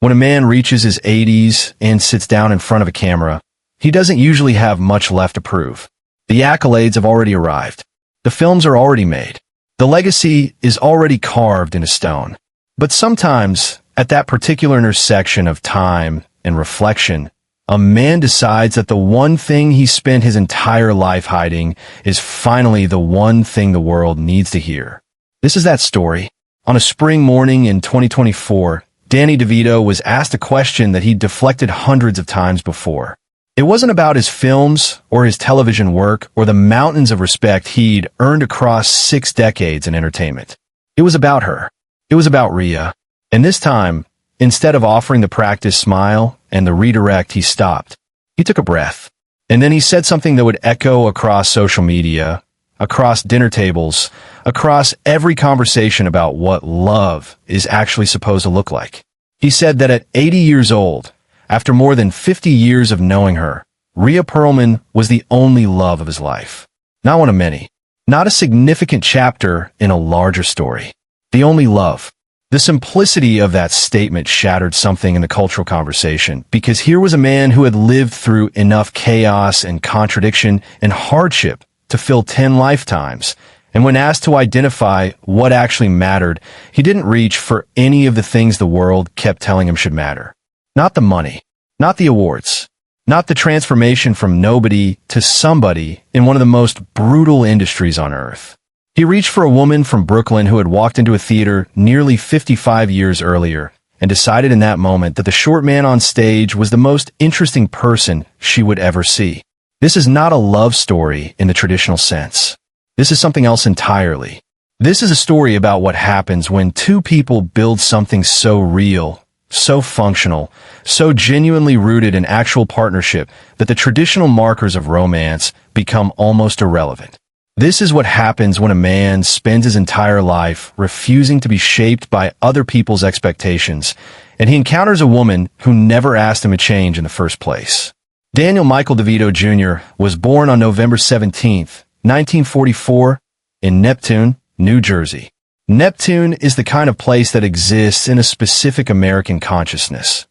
When a man reaches his 80s and sits down in front of a camera, he doesn't usually have much left to prove. The accolades have already arrived. The films are already made. The legacy is already carved into stone. But sometimes, at that particular intersection of time and reflection, a man decides that the one thing he spent his entire life hiding is finally the one thing the world needs to hear. This is that story. On a spring morning in 2024, Danny DeVito was asked a question that he'd deflected hundreds of times before. It wasn't about his films or his television work or the mountains of respect he'd earned across 6 decades in entertainment. It was about her. It was about Rhea. And this time, instead of offering the practice smile and the redirect, he stopped. He took a breath. And then he said something that would echo across social media, across dinner tables, across every conversation about what love is actually supposed to look like. He said that at 80 years old, after more than 50 years of knowing her, Rhea Perlman was the only love of his life. Not one of many. Not a significant chapter in a larger story. The only love. The simplicity of that statement shattered something in the cultural conversation, because here was a man who had lived through enough chaos and contradiction and hardship to fill 10 lifetimes. And when asked to identify what actually mattered, he didn't reach for any of the things the world kept telling him should matter. Not the money, not the awards, not the transformation from nobody to somebody in one of the most brutal industries on earth. He reached for a woman from Brooklyn who had walked into a theater nearly 55 years earlier and decided in that moment that the short man on stage was the most interesting person she would ever see. This is not a love story in the traditional sense. This is something else entirely. This is a story about what happens when two people build something so real, so functional, so genuinely rooted in actual partnership that the traditional markers of romance become almost irrelevant. This is what happens when a man spends his entire life refusing to be shaped by other people's expectations, and he encounters a woman who never asked him to change in the first place. Daniel Michael DeVito Jr. was born on November 17, 1944, in Neptune, New Jersey. Neptune is the kind of place that exists in a specific American consciousness.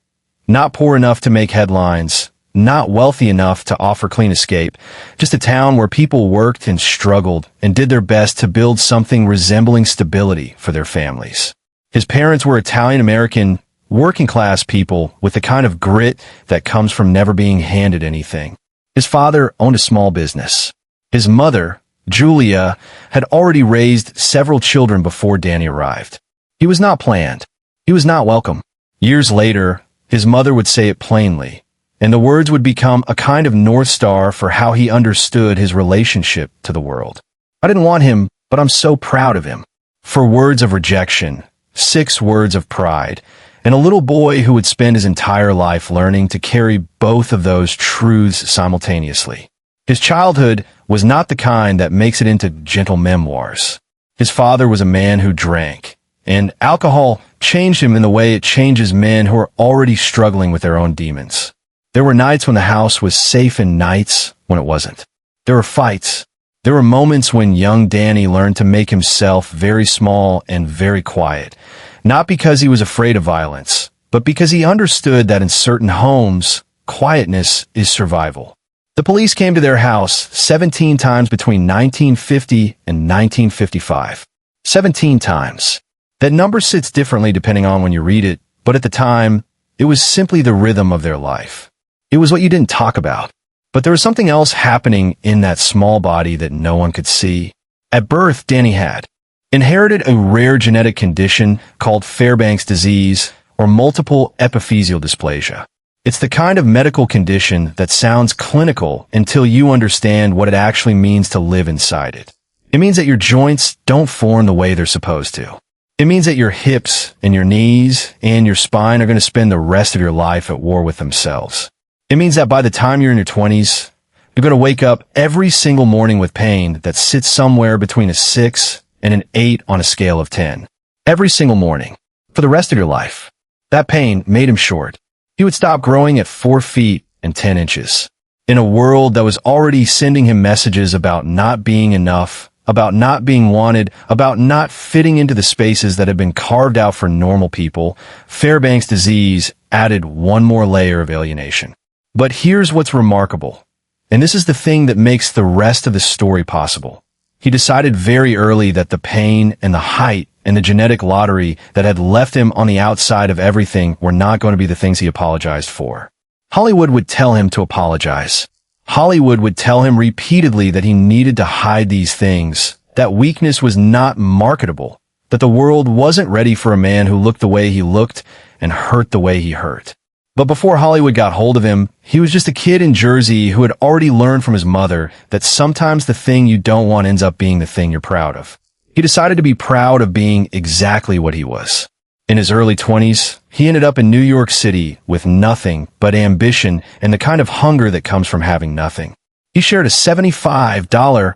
Not poor enough to make headlines, not wealthy enough to offer clean escape, just a town where people worked and struggled and did their best to build something resembling stability for their families. His parents were Italian-American, working-class people with the kind of grit that comes from never being handed anything. His father owned a small business. His mother, Julia, had already raised several children before Danny arrived. He was not planned. He was not welcome. Years later, his mother would say it plainly, and the words would become a kind of North Star for how he understood his relationship to the world. I didn't want him, but I'm so proud of him. 4 words of rejection, 6 words of pride, and a little boy who would spend his entire life learning to carry both of those truths simultaneously. His childhood was not the kind that makes it into gentle memoirs. His father was a man who drank, and alcohol changed him in the way it changes men who are already struggling with their own demons. There were nights when the house was safe and nights when it wasn't. There were fights. There were moments when young Danny learned to make himself very small and very quiet, not because he was afraid of violence, but because he understood that in certain homes, quietness is survival. The police came to their house 17 times between 1950 and 1955. 17 times. That number sits differently depending on when you read it, but at the time, it was simply the rhythm of their life. It was what you didn't talk about. But there was something else happening in that small body that no one could see. At birth, Danny had inherited a rare genetic condition called Fairbanks disease or multiple epiphyseal dysplasia. It's the kind of medical condition that sounds clinical until you understand what it actually means to live inside it. It means that your joints don't form the way they're supposed to. It means that your hips and your knees and your spine are going to spend the rest of your life at war with themselves. It means that by the time you're in your 20s, you're going to wake up every single morning with pain that sits somewhere between a 6 and an 8 on a scale of 10. Every single morning. For the rest of your life. That pain made him short. He would stop growing at 4 feet and 10 inches. In a world that was already sending him messages about not being enough, about not being wanted, about not fitting into the spaces that had been carved out for normal people, Fairbanks disease added one more layer of alienation. But here's what's remarkable, and this is the thing that makes the rest of the story possible. He decided very early that the pain and the height and the genetic lottery that had left him on the outside of everything were not going to be the things he apologized for. Hollywood would tell him to apologize. Hollywood would tell him repeatedly that he needed to hide these things, that weakness was not marketable, that the world wasn't ready for a man who looked the way he looked and hurt the way he hurt. But before Hollywood got hold of him, he was just a kid in Jersey who had already learned from his mother that sometimes the thing you don't want ends up being the thing you're proud of. He decided to be proud of being exactly what he was. In his early 20s, he ended up in New York City with nothing but ambition and the kind of hunger that comes from having nothing. He shared a $75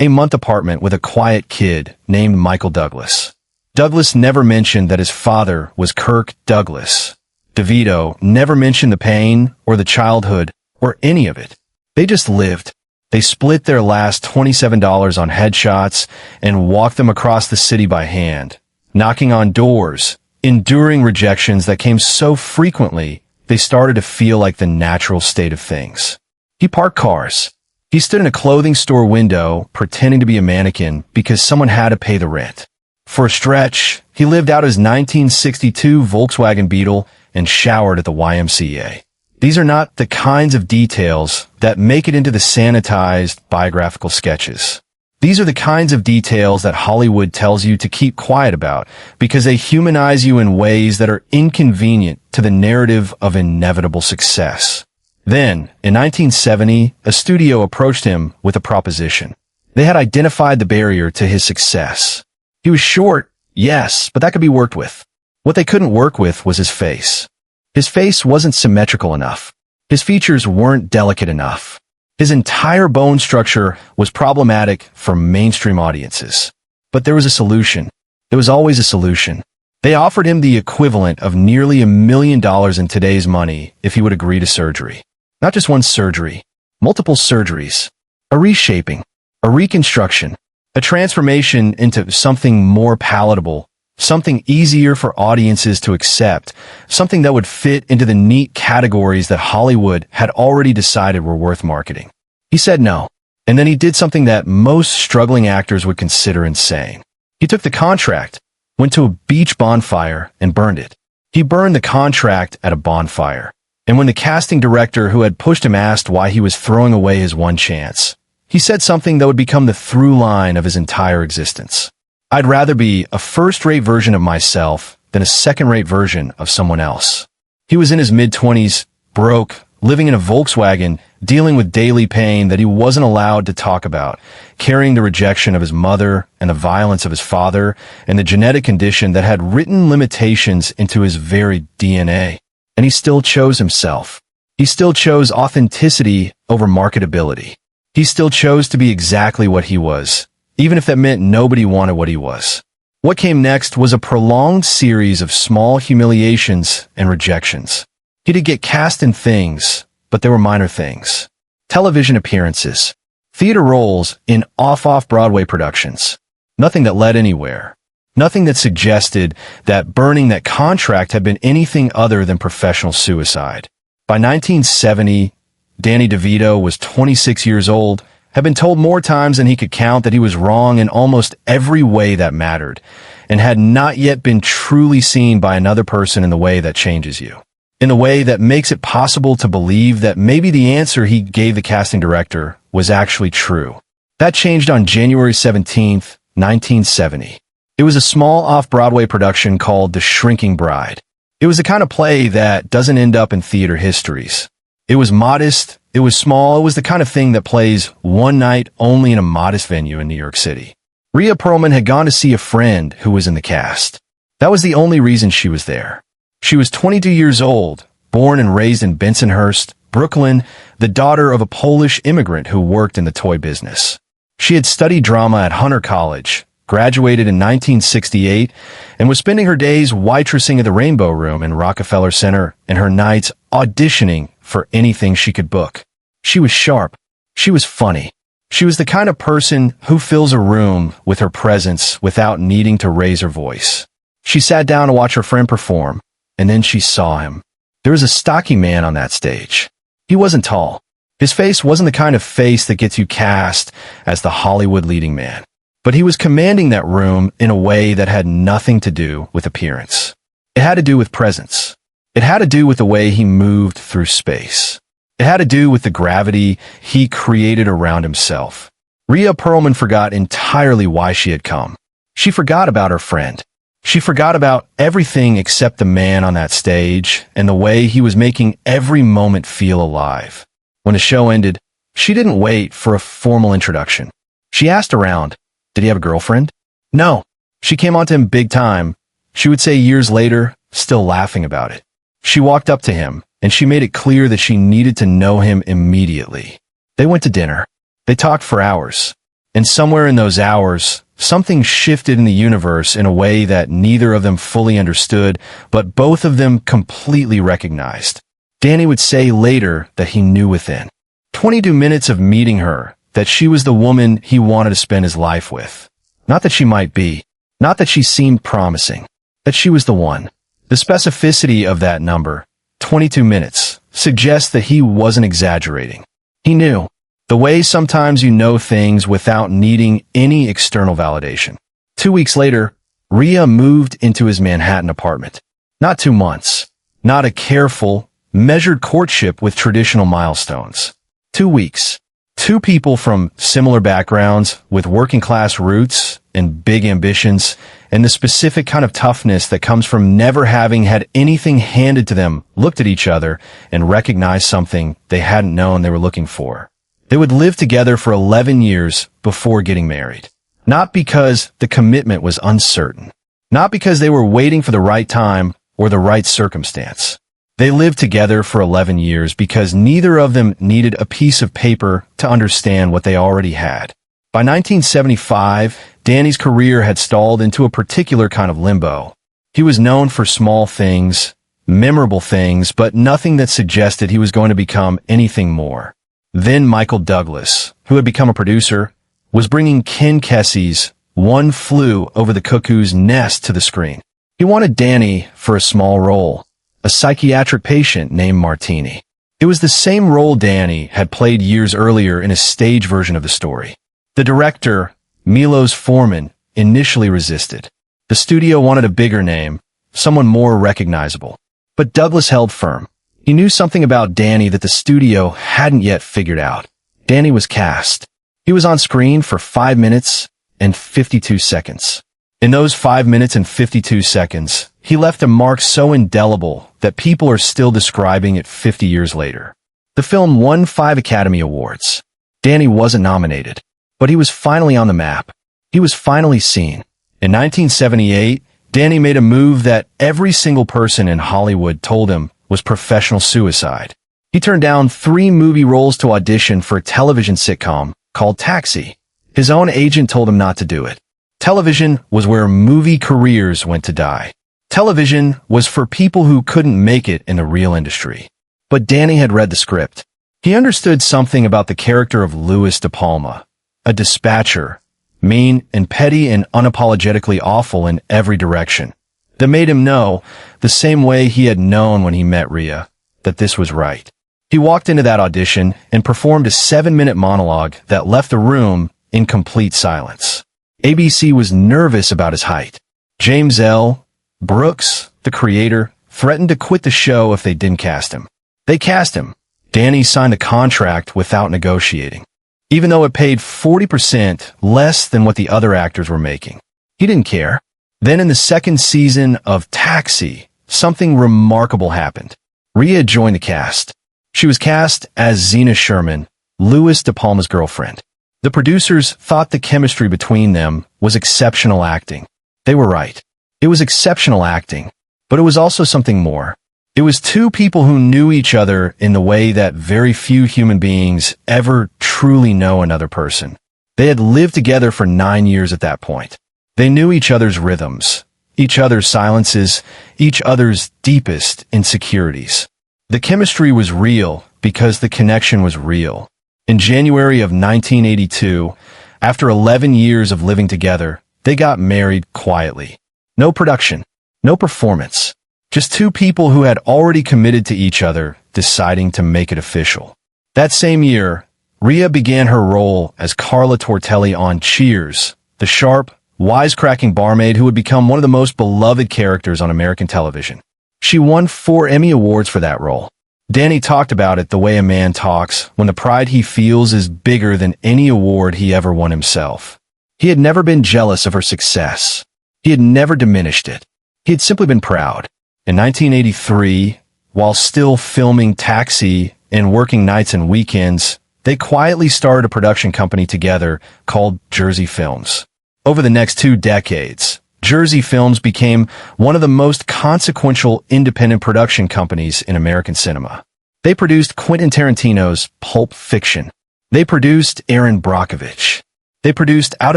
a month apartment with a quiet kid named Michael Douglas. Douglas never mentioned that his father was Kirk Douglas. DeVito never mentioned the pain or the childhood or any of it. They just lived. They split their last $27 on headshots and walked them across the city by hand, knocking on doors, enduring rejections that came so frequently they started to feel like the natural state of things. He parked cars. He stood in a clothing store window pretending to be a mannequin because someone had to pay the rent. For a stretch, he lived out his 1962 Volkswagen Beetle and showered at the YMCA. These are not the kinds of details that make it into the sanitized biographical sketches. These are the kinds of details that Hollywood tells you to keep quiet about because they humanize you in ways that are inconvenient to the narrative of inevitable success. Then, in 1970, a studio approached him with a proposition. They had identified the barrier to his success. He was short, yes, but that could be worked with. What they couldn't work with was his face. His face wasn't symmetrical enough. His features weren't delicate enough. His entire bone structure was problematic for mainstream audiences. But there was a solution. There was always a solution. They offered him the equivalent of nearly $1 million in today's money if he would agree to surgery. Not just one surgery, multiple surgeries, a reshaping, a reconstruction, a transformation into something more palatable, something easier for audiences to accept, something that would fit into the neat categories that Hollywood had already decided were worth marketing. He said no, and then he did something that most struggling actors would consider insane. He took the contract, went to a beach bonfire, and burned it. He burned the contract at a bonfire. And when the casting director who had pushed him asked why he was throwing away his one chance, he said something that would become the through line of his entire existence. I'd rather be a first-rate version of myself than a second-rate version of someone else. He was in his mid-20s, broke, living in a Volkswagen, dealing with daily pain that he wasn't allowed to talk about, carrying the rejection of his mother and the violence of his father and the genetic condition that had written limitations into his very DNA. And he still chose himself. He still chose authenticity over marketability. He still chose to be exactly what he was, even if that meant nobody wanted what he was. What came next was a prolonged series of small humiliations and rejections. He did get cast in things, but they were minor things. Television appearances, theater roles in off-Broadway productions. Nothing that led anywhere. Nothing that suggested that burning that contract had been anything other than professional suicide. By 1970, Danny DeVito was 26 years old, had been told more times than he could count that he was wrong in almost every way that mattered, and had not yet been truly seen by another person in the way that changes you. In a way that makes it possible to believe that maybe the answer he gave the casting director was actually true. That changed on January 17th, 1970. It was a small off-Broadway production called The Shrinking Bride. It was the kind of play that doesn't end up in theater histories. It was modest, it was small, it was the kind of thing that plays one night only in a modest venue in New York City. Rhea Perlman had gone to see a friend who was in the cast. That was the only reason she was there. She was 22 years old, born and raised in Bensonhurst, Brooklyn, the daughter of a Polish immigrant who worked in the toy business. She had studied drama at Hunter College, graduated in 1968, and was spending her days waitressing at the Rainbow Room in Rockefeller Center and her nights auditioning for anything she could book. She was sharp. She was funny. She was the kind of person who fills a room with her presence without needing to raise her voice. She sat down to watch her friend perform, and then she saw him. There was a stocky man on that stage. He wasn't tall. His face wasn't the kind of face that gets you cast as the Hollywood leading man. But he was commanding that room in a way that had nothing to do with appearance. It had to do with presence. It had to do with the way he moved through space. It had to do with the gravity he created around himself. Rhea Perlman forgot entirely why she had come. She forgot about her friend. She forgot about everything except the man on that stage and the way he was making every moment feel alive. When the show ended, she didn't wait for a formal introduction. She asked around, did he have a girlfriend? No. She came onto him big time. She would say years later, still laughing about it. She walked up to him, and she made it clear that she needed to know him immediately. They went to dinner. They talked for hours. And somewhere in those hours, something shifted in the universe in a way that neither of them fully understood, but both of them completely recognized. Danny would say later that he knew within 22 minutes of meeting her that she was the woman he wanted to spend his life with. Not that she might be. Not that she seemed promising. That she was the one. The specificity of that number, 22 minutes, suggests that he wasn't exaggerating. He knew. The way sometimes you know things without needing any external validation. 2 weeks later, Rhea moved into his Manhattan apartment. Not 2 months. Not a careful, measured courtship with traditional milestones. 2 weeks. Two people from similar backgrounds with working-class roots and big ambitions and the specific kind of toughness that comes from never having had anything handed to them looked at each other and recognized something they hadn't known they were looking for. They would live together for 11 years before getting married. Not because the commitment was uncertain. Not because they were waiting for the right time or the right circumstance. They lived together for 11 years because neither of them needed a piece of paper to understand what they already had. By 1975, Danny's career had stalled into a particular kind of limbo. He was known for small things, memorable things, but nothing that suggested he was going to become anything more. Then Michael Douglas, who had become a producer, was bringing Ken Kesey's One Flew Over the Cuckoo's Nest to the screen. He wanted Danny for a small role. A psychiatric patient named Martini. It was the same role Danny had played years earlier in a stage version of the story. The director, Milos Forman, initially resisted. The studio wanted a bigger name, someone more recognizable. But Douglas held firm. He knew something about Danny that the studio hadn't yet figured out. Danny was cast. He was on screen for 5 minutes and 52 seconds. In those 5 minutes and 52 seconds, he left a mark so indelible that people are still describing it 50 years later. The film won 5 Academy Awards. Danny wasn't nominated, but he was finally on the map. He was finally seen. In 1978, Danny made a move that every single person in Hollywood told him was professional suicide. He turned down 3 movie roles to audition for a television sitcom called Taxi. His own agent told him not to do it. Television was where movie careers went to die. Television was for people who couldn't make it in the real industry. But Danny had read the script. He understood something about the character of Louis De Palma, a dispatcher, mean and petty and unapologetically awful in every direction, that made him know, the same way he had known when he met Rhea, that this was right. He walked into that audition and performed a 7-minute monologue that left the room in complete silence. ABC was nervous about his height. James L. Brooks, the creator, threatened to quit the show if they didn't cast him. They cast him. Danny signed a contract without negotiating, even though it paid 40% less than what the other actors were making. He didn't care. Then in the second season of Taxi, something remarkable happened. Rhea joined the cast. She was cast as Zena Sherman, Louis De Palma's girlfriend. The producers thought the chemistry between them was exceptional acting. They were right. It was exceptional acting, but it was also something more. It was two people who knew each other in the way that very few human beings ever truly know another person. They had lived together for 9 years at that point. They knew each other's rhythms, each other's silences, each other's deepest insecurities. The chemistry was real because the connection was real. In January of 1982, after 11 years of living together, they got married quietly. No production, no performance, Just two people who had already committed to each other, deciding to make it official. That same year, Rhea began her role as Carla Tortelli on Cheers, the sharp, wisecracking barmaid who would become one of the most beloved characters on American television. She won 4 Emmy Awards for that role. Danny talked about it the way a man talks when the pride he feels is bigger than any award he ever won himself. He had never been jealous of her success. He had never diminished it. He had simply been proud. In 1983, while still filming Taxi and working nights and weekends, they quietly started a production company together called Jersey Films. Over the next 2 decades, Jersey Films became one of the most consequential independent production companies in American cinema. They produced Quentin Tarantino's Pulp Fiction. They produced Erin Brockovich. They produced Out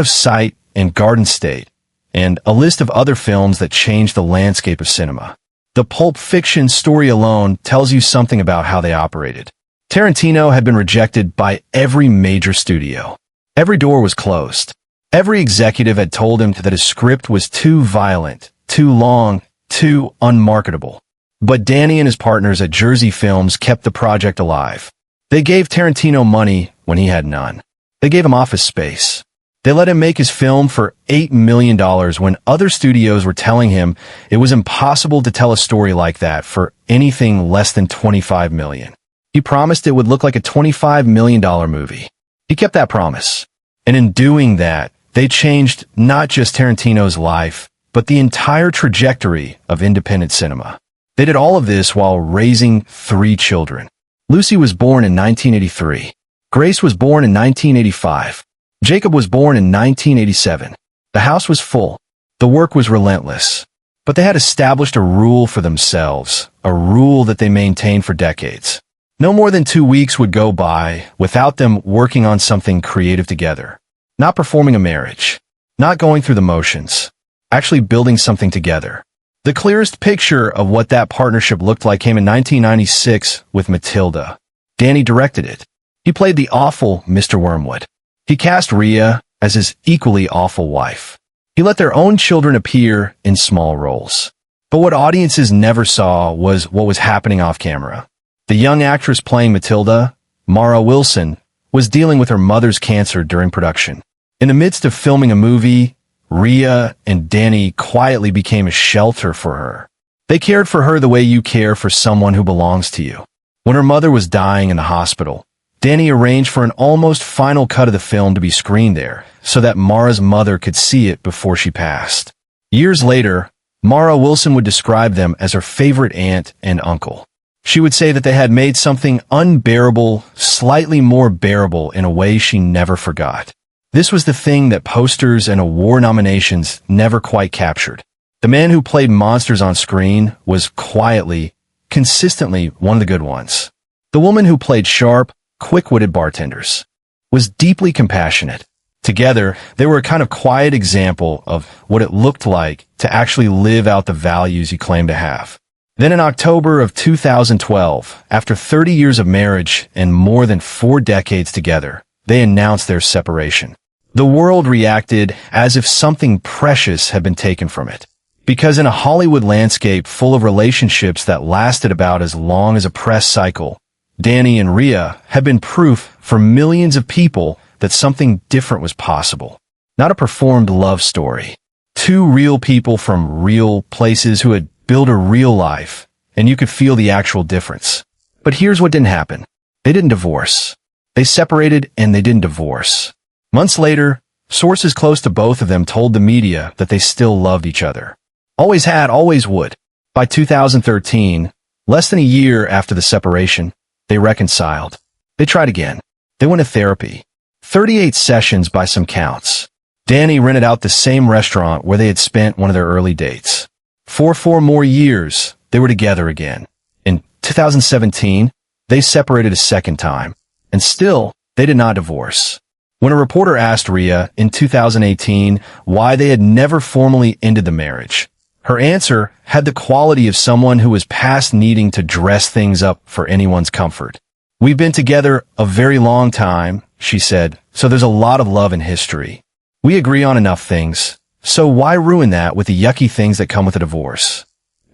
of Sight and Garden State, and a list of other films that changed the landscape of cinema. The Pulp Fiction story alone tells you something about how they operated. Tarantino had been rejected by every major studio. Every door was closed. Every executive had told him that his script was too violent, too long, too unmarketable. But Danny and his partners at Jersey Films kept the project alive. They gave Tarantino money when he had none. They gave him office space. They let him make his film for $8 million when other studios were telling him it was impossible to tell a story like that for anything less than $25 million. He promised it would look like a $25 million movie. He kept that promise. And in doing that, they changed not just Tarantino's life, but the entire trajectory of independent cinema. They did all of this while raising 3 children. Lucy was born in 1983. Grace was born in 1985. Jacob was born in 1987. The house was full. The work was relentless. But they had established a rule for themselves, a rule that they maintained for decades. No more than 2 weeks would go by without them working on something creative together. Not performing a marriage. Not going through the motions. Actually building something together. The clearest picture of what that partnership looked like came in 1996 with Matilda. Danny directed it. He played the awful Mr. Wormwood. He cast Rhea as his equally awful wife. He let their own children appear in small roles. But what audiences never saw was what was happening off camera. The young actress playing Matilda, Mara Wilson, was dealing with her mother's cancer during production. In the midst of filming a movie, Rhea and Danny quietly became a shelter for her. They cared for her the way you care for someone who belongs to you. When her mother was dying in the hospital, Danny arranged for an almost final cut of the film to be screened there, so that Mara's mother could see it before she passed. Years later, Mara Wilson would describe them as her favorite aunt and uncle. She would say that they had made something unbearable slightly more bearable in a way she never forgot. This was the thing that posters and award nominations never quite captured. The man who played monsters on screen was quietly, consistently one of the good ones. The woman who played sharp, quick-witted bartenders was deeply compassionate. Together, they were a kind of quiet example of what it looked like to actually live out the values you claim to have. Then in October of 2012, after 30 years of marriage and more than 4 decades together, they announced their separation. The world reacted as if something precious had been taken from it. Because in a Hollywood landscape full of relationships that lasted about as long as a press cycle, Danny and Rhea had been proof for millions of people that something different was possible. Not a performed love story. 2 real people from real places who had built a real life, and you could feel the actual difference. But here's what didn't happen. They didn't divorce. They separated and they didn't divorce. Months later, sources close to both of them told the media that they still loved each other. Always had, always would. By 2013, less than a year after the separation, they reconciled. They tried again. They went to therapy. 38 sessions by some counts. Danny rented out the same restaurant where they had spent one of their early dates. For 4 more years, they were together again. In 2017, they separated a second time. And still, they did not divorce. When a reporter asked Rhea in 2018 why they had never formally ended the marriage, her answer had the quality of someone who was past needing to dress things up for anyone's comfort. "We've been together a very long time," she said, "so there's a lot of love and history. We agree on enough things, so why ruin that with the yucky things that come with a divorce?"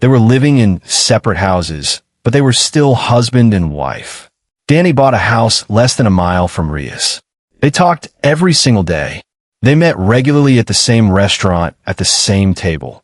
They were living in separate houses, but they were still husband and wife. Danny bought a house less than a mile from Ria's. They talked every single day. They met regularly at the same restaurant at the same table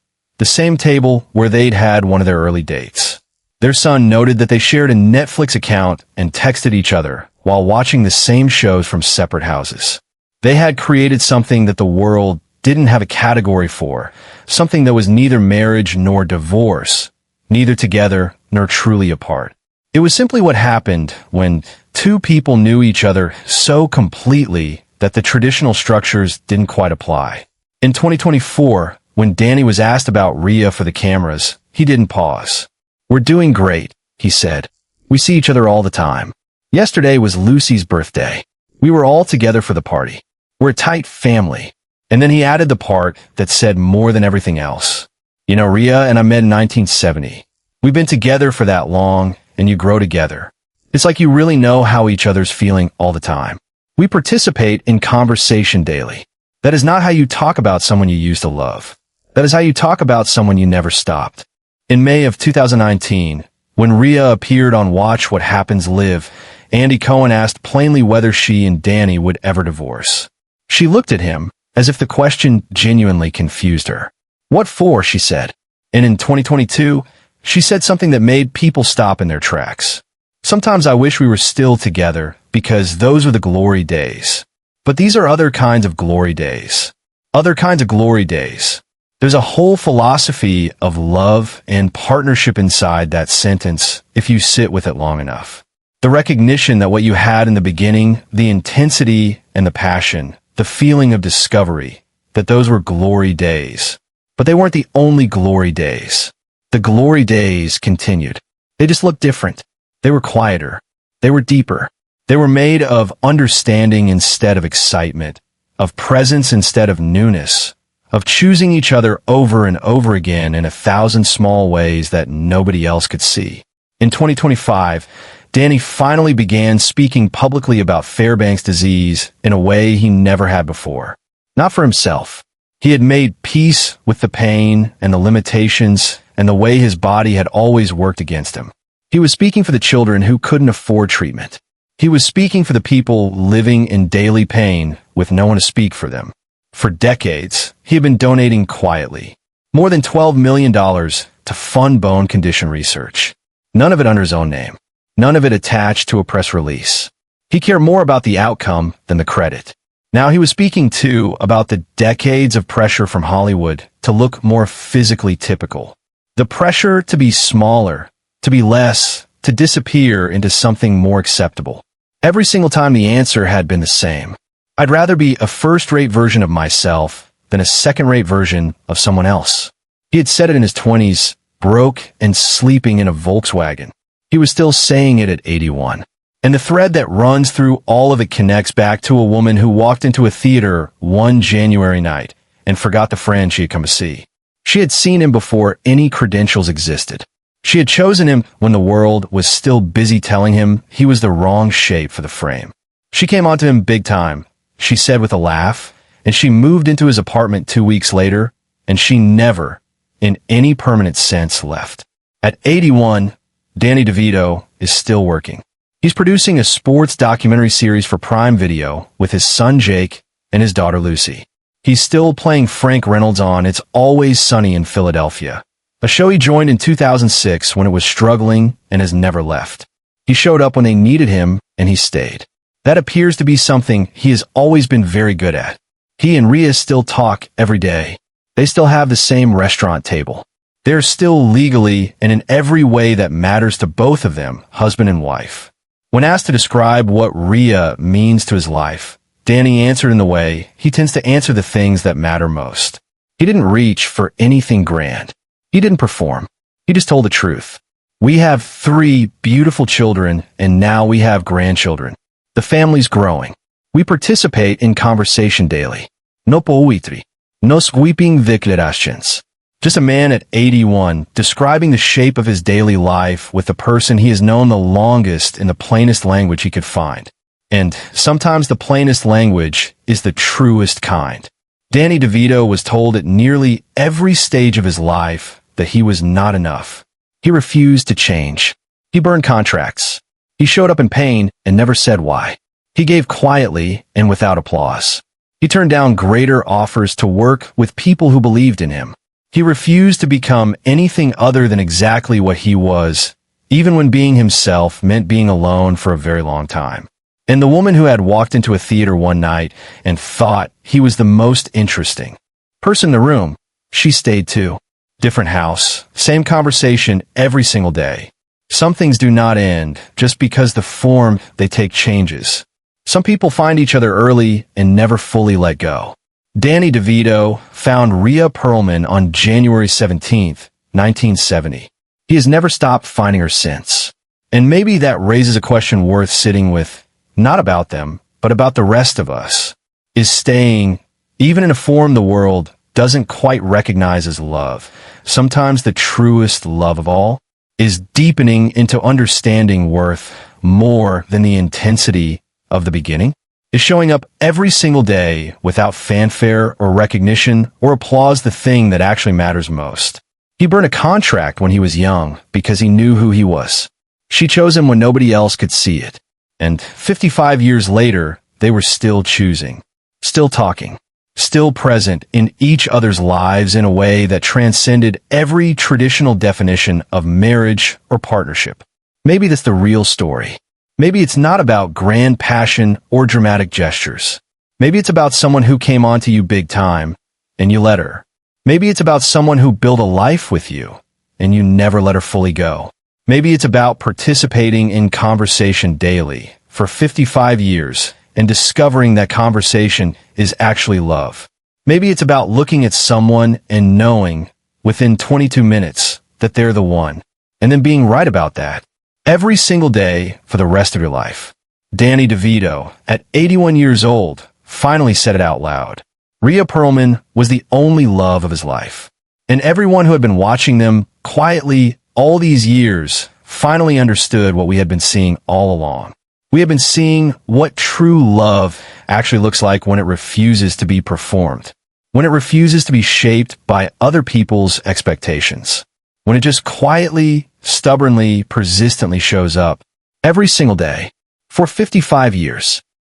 where they'd had one of their early dates. Their son noted that they shared a Netflix account and texted each other while watching the same shows from separate houses. They had created something that the world didn't have a category for, something that was neither marriage nor divorce, neither together nor truly apart. It was simply what happened when two people knew each other so completely that the traditional structures didn't quite apply. In 2024, when Danny was asked about Ria for the cameras, he didn't pause. "We're doing great," he said. "We see each other all the time. Yesterday was Lucy's birthday. We were all together for the party. We're a tight family." And then he added the part that said more than everything else. "You know, Ria and I met in 1970. We've been together for that long, and you grow together. It's like you really know how each other's feeling all the time. We participate in conversation daily. That is not how you talk about someone you used to love. That is how you talk about someone you never stopped." In May of 2019, when Ria appeared on Watch What Happens Live, Andy Cohen asked plainly whether she and Danny would ever divorce. She looked at him as if the question genuinely confused her. "What for?" she said. And in 2022, she said something that made people stop in their tracks. "Sometimes I wish we were still together because those are the glory days. But these are other kinds of glory days. Other kinds of glory days." There's a whole philosophy of love and partnership inside that sentence if you sit with it long enough. The recognition that what you had in the beginning, the intensity and the passion, the feeling of discovery, that those were glory days. But they weren't the only glory days. The glory days continued. They just looked different. They were quieter. They were deeper. They were made of understanding instead of excitement, of presence instead of newness, of choosing each other over and over again in 1,000 small ways that nobody else could see. In 2025, Danny finally began speaking publicly about Fairbanks disease in a way he never had before. Not for himself. He had made peace with the pain and the limitations and the way his body had always worked against him. He was speaking for the children who couldn't afford treatment. He was speaking for the people living in daily pain with no one to speak for them. For decades, he had been donating quietly, more than $12 million to fund bone condition research. None of it under his own name. None of it attached to a press release. He cared more about the outcome than the credit. Now he was speaking, too, about the decades of pressure from Hollywood to look more physically typical. The pressure to be smaller, to be less, to disappear into something more acceptable. Every single time the answer had been the same. "I'd rather be a first-rate version of myself than a second-rate version of someone else." He had said it in his 20s, broke and sleeping in a Volkswagen. He was still saying it at 81. And the thread that runs through all of it connects back to a woman who walked into a theater one January night and forgot the friend she had come to see. She had seen him before any credentials existed. She had chosen him when the world was still busy telling him he was the wrong shape for the frame. She came onto him big time, she said with a laugh, and she moved into his apartment 2 weeks later, and she never, in any permanent sense, left. At 81, Danny DeVito is still working. He's producing a sports documentary series for Prime Video with his son Jake and his daughter Lucy. He's still playing Frank Reynolds on It's Always Sunny in Philadelphia, a show he joined in 2006 when it was struggling and has never left. He showed up when they needed him, and he stayed. That appears to be something he has always been very good at. He and Ria still talk every day. They still have the same restaurant table. They're still legally and in every way that matters to both of them, husband and wife. When asked to describe what Ria means to his life, Danny answered in the way he tends to answer the things that matter most. He didn't reach for anything grand. He didn't perform. He just told the truth. "We have 3 beautiful children, and now we have grandchildren. The family's growing. We participate in conversation daily. No poetry. No sweeping declarations." Just a man at 81 describing the shape of his daily life with the person he has known the longest in the plainest language he could find. And sometimes the plainest language is the truest kind. Danny DeVito was told at nearly every stage of his life that he was not enough. He refused to change. He burned contracts. He showed up in pain and never said why. He gave quietly and without applause. He turned down greater offers to work with people who believed in him. He refused to become anything other than exactly what he was, even when being himself meant being alone for a very long time. And the woman who had walked into a theater one night and thought he was the most interesting person in the room, she stayed too. Different house, same conversation every single day. Some things do not end just because the form they take changes. Some people find each other early and never fully let go. Danny DeVito found Rhea Perlman on January 17, 1970. He has never stopped finding her since. And maybe that raises a question worth sitting with, not about them, but about the rest of us. Is staying, even in a form the world doesn't quite recognize as love, sometimes the truest love of all? Is deepening into understanding worth more than the intensity of the beginning? Is showing up every single day without fanfare or recognition or applause the thing that actually matters most? He burned a contract when he was young because he knew who he was. She chose him when nobody else could see it. And 55 years later, they were still choosing, still talking, still present in each other's lives in a way that transcended every traditional definition of marriage or partnership. Maybe that's the real story. Maybe it's not about grand passion or dramatic gestures. Maybe it's about someone who came onto you big time and you let her. Maybe it's about someone who built a life with you and you never let her fully go. Maybe it's about participating in conversation daily for 55 years and discovering that conversation is actually love. Maybe it's about looking at someone and knowing within 22 minutes that they're the one, and then being right about that every single day for the rest of your life. Danny DeVito, at 81 years old, finally said it out loud. Rhea Perlman was the only love of his life. And everyone who had been watching them quietly all these years finally understood what we had been seeing all along. We have been seeing what true love actually looks like when it refuses to be performed, when it refuses to be shaped by other people's expectations, when it just quietly, stubbornly, persistently shows up every single day for 55 years.